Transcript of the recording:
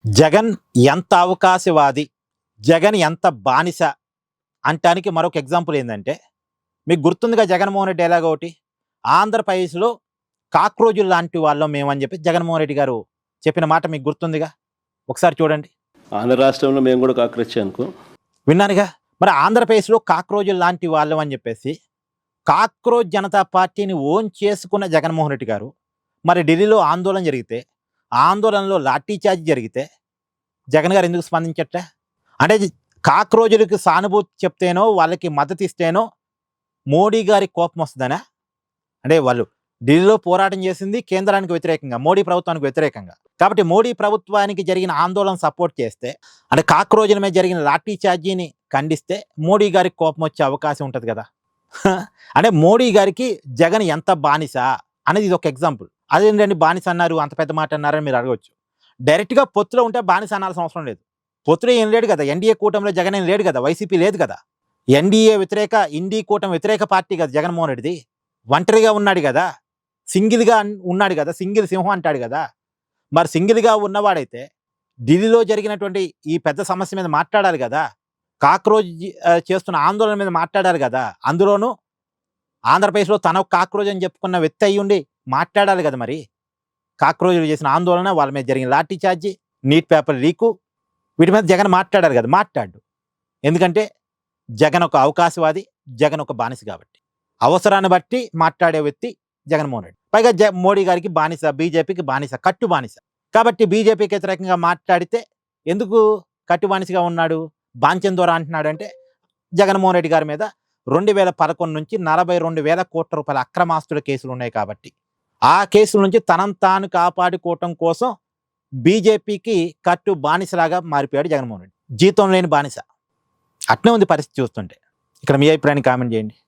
జగన్ ఎంత అవకాశవాది, జగన్ ఎంత బానిస అంటానికి మరొక ఎగ్జాంపుల్ ఏందంటే, మీకు గుర్తుందిగా జగన్మోహన్ రెడ్డి డైలాగ్ ఒకటి, ఆంధ్రప్రదేశ్‌లో కాక్రోజులు లాంటి వాళ్ళం మేమని చెప్పి జగన్మోహన్ రెడ్డి గారు చెప్పిన మాట మీకు గుర్తుందిగా. ఒకసారి చూడండి. ఆంధ్ర రాష్ట్రంలో మేము కూడా కాకరొచ్చే అనుకో. విన్నానుగా. మరి ఆంధ్రప్రదేశ్‌లో కాక్రోజులు లాంటి వాళ్ళం అని చెప్పేసి, కాక్రోచ్ జనతా పార్టీని ఓన్ చేసుకున్న జగన్మోహన్ రెడ్డి గారు, మరి ఢిల్లీలో ఆందోళన జరిగితే, ఆందోళనలో లాఠీ చార్జ్ జరిగితే జగన్ గారు ఎందుకు స్పందించట్లే? అంటే కాక్రోజులకు సానుభూతి చెప్తేనో, వాళ్ళకి మద్దతు ఇస్తేనో మోడీ గారికి కోపం వస్తుందనా? అంటే వాళ్ళు ఢిల్లీలో పోరాటం చేసింది కేంద్రానికి వ్యతిరేకంగా, మోడీ ప్రభుత్వానికి వ్యతిరేకంగా. కాబట్టి మోడీ ప్రభుత్వానికి జరిగిన ఆందోళన సపోర్ట్ చేస్తే, అంటే కాక్రోజుల మీద జరిగిన లాఠీ చార్జీని ఖండిస్తే మోడీ గారికి కోపం వచ్చే అవకాశం ఉంటుంది కదా. అంటే మోడీ గారికి జగన్ ఎంత బానిస అనేది ఇది ఒక ఎగ్జాంపుల్. అదేంటండి బానిస అన్నారు, అంత పెద్ద మాట అన్నారని మీరు అడగవచ్చు. డైరెక్ట్గా పొత్తులో ఉంటే బానిస అనాల్సిన అవసరం లేదు. పొత్తులో ఏం లేడు కదా, ఎన్డీఏ కూటమిలో జగన్ ఏం లేడు కదా, వైసీపీ లేదు కదా, ఎన్డీఏ వ్యతిరేక ఇండీ కూటమి వ్యతిరేక పార్టీ కదా జగన్మోహన్ రెడ్డిది. ఒంటరిగా ఉన్నాడు కదా, సింగిల్గా ఉన్నాడు కదా, సింగిల్ సింహం అంటాడు కదా. మరి సింగిల్గా ఉన్నవాడైతే ఢిల్లీలో జరిగినటువంటి ఈ పెద్ద సమస్య మీద మాట్లాడాలి కదా, కాక్రోజ్ చేస్తున్న ఆందోళన మీద మాట్లాడాలి కదా. అందులోనూ ఆంధ్రప్రదేశ్లో తన కాక్రోజ్ అని చెప్పుకున్న వ్యక్తి అయ్యి ఉండి మాట్లాడాలి కదా. మరి కాక్రోజులు చేసిన ఆందోళన, వాళ్ళ మీద జరిగిన lathi charge, neat paper leak, వీటి మీద జగన్ మాట్లాడారు కదా. మాట్లాడు. ఎందుకంటే జగన్ ఒక అవకాశవాది, జగన్ ఒక బానిస కాబట్టి. అవసరాన్ని బట్టి మాట్లాడే వ్యక్తి జగన్మోహన్ రెడ్డి. పైగా మోడీ గారికి బానిస, బీజేపీకి బానిస, కట్టు బానిస. కాబట్టి బీజేపీకి వ్యతిరేకంగా మాట్లాడితే ఎందుకు కట్టు బానిసగా ఉన్నాడు, బాంచన్ ద్వారా అంటున్నాడంటే, జగన్మోహన్ రెడ్డి గారి మీద 2011 నుంచి 42,000 కోట్ల రూపాయల అక్రమాస్తుల కేసులు ఉన్నాయి కాబట్టి, ఆ కేసుల నుంచి తనను తాను కాపాడుకోవటం కోసం బీజేపీకి కట్టు బానిసలాగా మారిపోయాడు జగన్మోహన్ రెడ్డి. జీతం లేని బానిస. అట్నే ఉంది పరిస్థితి చూస్తుంటే. ఇక్కడ మీ అభిప్రాయాన్ని కామెంట్ చేయండి.